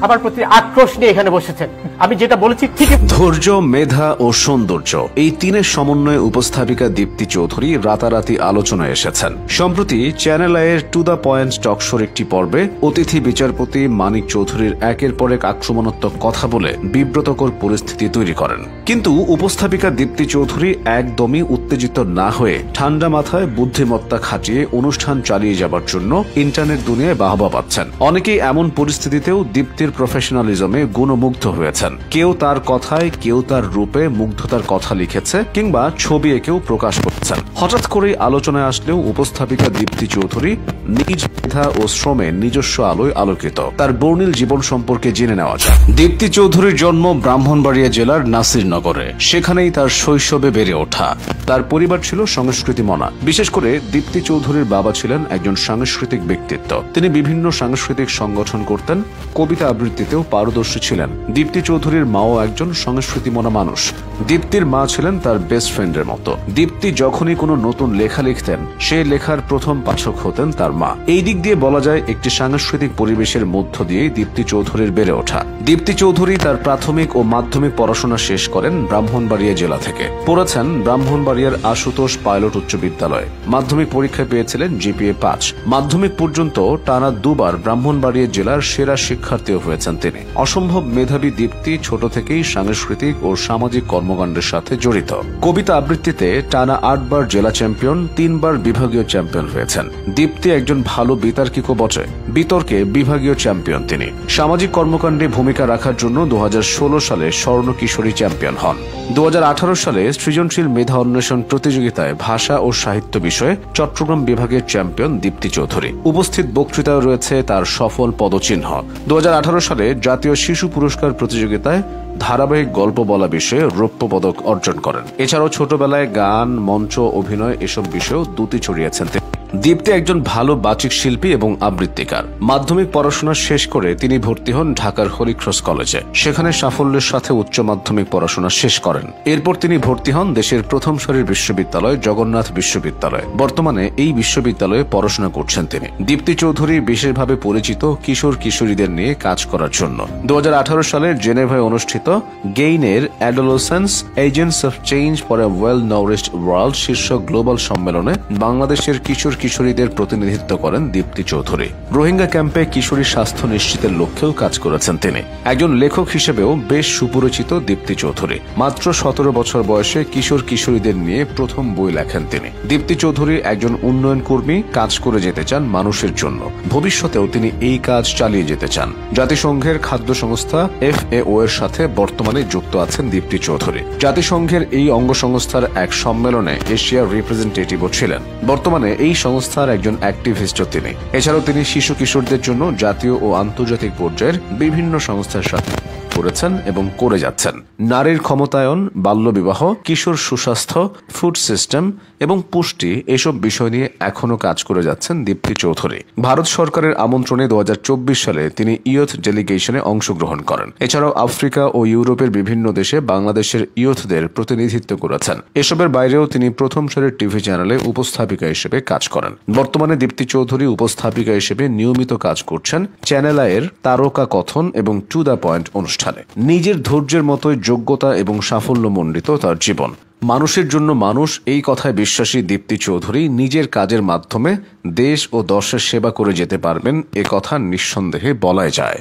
আমার প্রতি আক্রোশ নিয়ে এখানে বসেছেন। আমি যেটা বলেছি ঠিক। ধৈর্য, মেধা ও সৌন্দর্য, এই তিনের সমন্বয়ে উপস্থাপিকা দীপ্তি চৌধুরী রাতারাতি আলোচনায় এসেছেন। সম্প্রতি চ্যানেল আইয়ের টু দ্য পয়েন্ট টকশোর একটি পর্বে অতিথি বিচারপতি মানিক চৌধুরীর একের পর এক আক্রমণাত্মক কথা বলে বিব্রতকর পরিস্থিতি তৈরি করেন। কিন্তু উপস্থাপিকা দীপ্তি চৌধুরী একদমই উত্তেজিত না হয়ে ঠান্ডা মাথায় বুদ্ধিমত্তা খাটিয়ে অনুষ্ঠান চালিয়ে যাবার জন্য ইন্টারনেট দুনিয়ায় বাহবা পাচ্ছেন। অনেকেই এমন পরিস্থিতিতেও দীপ্তির প্রফেশনালিজমে গুণমুগ্ধ হয়েছেন। কেউ তার কথায়, কেউ তার রূপে মুগ্ধতার কথা লিখেছে কিংবা ছবি এঁকেও প্রকাশ করছেন। হঠাৎ করেই আলোচনায় আসলেও উপস্থাপিকা দীপ্তি চৌধুরী নিজ মেধা ও শ্রমে নিজস্ব আলোয় আলোকিত। তার বর্ণিল জীবন সম্পর্কে জেনে নেওয়া যায়। দীপ্তি চৌধুরীর জন্ম ব্রাহ্মণবাড়িয়া জেলার নাসিরনগরে। সেখানেই তার শৈশবে বেড়ে ওঠা। তার পরিবার ছিল সংস্কৃতি মনা। বিশেষ করে দীপ্তি চৌধুরীর বাবা ছিলেন একজন সাংস্কৃতিক ব্যক্তিত্ব। তিনি বিভিন্ন সাংস্কৃতিক সংগঠন করতেন, কবিতা আবৃত্তিতেও পারদর্শী ছিলেন। দীপ্তি চৌধুরীর মাও একজন সংস্কৃতি মনা মানুষ। দীপ্তির মা ছিলেন তার বেস্ট ফ্রেন্ডের মতো। দীপ্তি যখনই কোনো নতুন লেখা লিখতেন, সেই লেখার প্রথম পাঠক হতেন তার মা। এই দিক দিয়ে বলা যায় একটি সাংস্কৃতিক পরিবেশের মধ্য দিয়েই দীপ্তি চৌধুরীর বেড়ে ওঠা। দীপ্তি চৌধুরী তার প্রাথমিক ও মাধ্যমিক পড়াশোনা শেষ করেন ব্রাহ্মণবাড়িয়া জেলা থেকে। পড়েছেন ব্রাহ্মণবাড়িয়ার আশুতোষ পাইলট উচ্চ বিদ্যালয়ে। মাধ্যমিক পরীক্ষায় পেয়েছিলেন জিপিএ 5। মাধ্যমিক পর্যন্ত টানা দুবার ব্রাহ্মণবাড়িয়া জেলার সেরা শিক্ষার্থীও হয়েছেন তিনি। অসম্ভব মেধাবী দীপ্তি ছোট থেকেই সাংস্কৃতিক ও সামাজিক কর্মকাণ্ডের সাথে জড়িত। কবিতা আবৃত্তিতে টানা 8 বার জেলা চ্যাম্পিয়ন, 3 বার বিভাগীয় চ্যাম্পিয়ন হয়েছেন। দীপ্তি একজন ভালো বিতার্কিকও বটে। বিতর্কে বিভাগীয় চ্যাম্পিয়ন তিনি। সামাজিক কর্মকাণ্ডে ভূমিকা রাখার জন্য 2016 সালে স্বর্ণ কিশোরী চ্যাম্পিয়ন হন। 2018 সালে সৃজনশীল মেধা অন্বেষণ প্রতিযোগিতায় ভাষা ও সাহিত্য বিষয়ে চট্টগ্রাম বিভাগের চ্যাম্পিয়ন দীপ্তি চৌধুরী। উপস্থিত বক্তৃতায় রয়েছে তার সফল পদচিহ্ন। 2018 সালে জাতীয় শিশু পুরস্কার প্রতিযোগিতায় ধারাবাহিক গল্প বলা বিষয়ে রৌপ্য পদক অর্জন করেন। এছাড়াও ছোটবেলায় গান, মঞ্চ, অভিনয় এসব বিষয়েও দ্যুতি ছড়িয়েছেন তিনি। দীপ্তি একজন ভালো বাচিক শিল্পী এবং আবৃত্তিকার। মাধ্যমিক পড়াশোনা শেষ করে তিনি ভর্তি হন ঢাকার হলিক্রস কলেজে। সেখানে সাফল্যের সাথে উচ্চ মাধ্যমিক পড়াশোনা শেষ করেন। এরপর তিনি ভর্তি হন দেশের প্রথম সারির বিশ্ববিদ্যালয় জগন্নাথ বিশ্ববিদ্যালয়ে। বর্তমানে এই বিশ্ববিদ্যালয়ে পড়াশোনা করছেন তিনি। দীপ্তি চৌধুরী বিশেষভাবে পরিচিত কিশোর কিশোরীদের নিয়ে কাজ করার জন্য। 2018 সালের জেনেভায় অনুষ্ঠিত গেইনের adolescents agents of change for a well nourished world শীর্ষক গ্লোবাল সম্মেলনে বাংলাদেশের কিশোর কিশোরীদের প্রতিনিধিত্ব করেন দীপ্তি চৌধুরী। রোহিঙ্গা ক্যাম্পে কিশোরী স্বাস্থ্য নিশ্চিতের লক্ষ্যেও কাজ করেছেন তিনি। একজন লেখক হিসেবেও বেশ সুপরিচিত দীপ্তি চৌধুরী। মাত্র 17 বছর বয়সে কিশোর কিশোরীদের নিয়ে প্রথম বই লেখেন তিনি। দীপ্তি চৌধুরী একজন উন্নয়ন কর্মী, কাজ করে যেতে চান মানুষের জন্য। ভবিষ্যতেও তিনি এই কাজ চালিয়ে যেতে চান। জাতিসংঘের খাদ্য সংস্থা FAO এর সাথে বর্তমানে যুক্ত আছেন দীপ্তি চৌধুরী। জাতিসংঘের এই অঙ্গ সংস্থার এক সম্মেলনে এশিয়ার রিপ্রেজেন্টেটিভও ছিলেন। বর্তমানে এই সংস্থার একজন অ্যাক্টিভিস্টও তিনি। এছাড়াও তিনি শিশু কিশোরদের জন্য জাতীয় ও আন্তর্জাতিক পর্যায়ের বিভিন্ন সংস্থার সাথে করেছেন এবং করে যাচ্ছেন। নারীর ক্ষমতায়ন, বাল্যবিবাহ, কিশোর সুস্বাস্থ্য, ফুড সিস্টেম এবং পুষ্টি এসব বিষয় নিয়ে এখনো কাজ করে যাচ্ছেন দীপ্তি চৌধুরী। ভারত সরকারের আমন্ত্রণে 2024 সালে তিনি ইয়ুথ ডেলিগেশনে অংশগ্রহণ করেন। এছাড়াও আফ্রিকা ও ইউরোপের বিভিন্ন দেশে বাংলাদেশের ইয়ুথদের প্রতিনিধিত্ব করেছেন। এসবের বাইরেও তিনি প্রথম সারির টিভি চ্যানেলে উপস্থাপিকা হিসেবে কাজ করেন। বর্তমানে দীপ্তি চৌধুরী উপস্থাপিকা হিসেবে নিয়মিত কাজ করছেন চ্যানেল আইয়ের তারকা কথন এবং টু দ্য পয়েন্ট অনুষ্ঠানে। নিজের ধৈর্যের মতোই যোগ্যতা এবং সাফল্য মণ্ডিত তার জীবন। মানুষের জন্য মানুষ, এই কথায় বিশ্বাসী দীপ্তি চৌধুরী নিজের কাজের মাধ্যমে দেশ ও দশের সেবা করে যেতে পারবেন, এ কথা নিঃসন্দেহে বলাই যায়।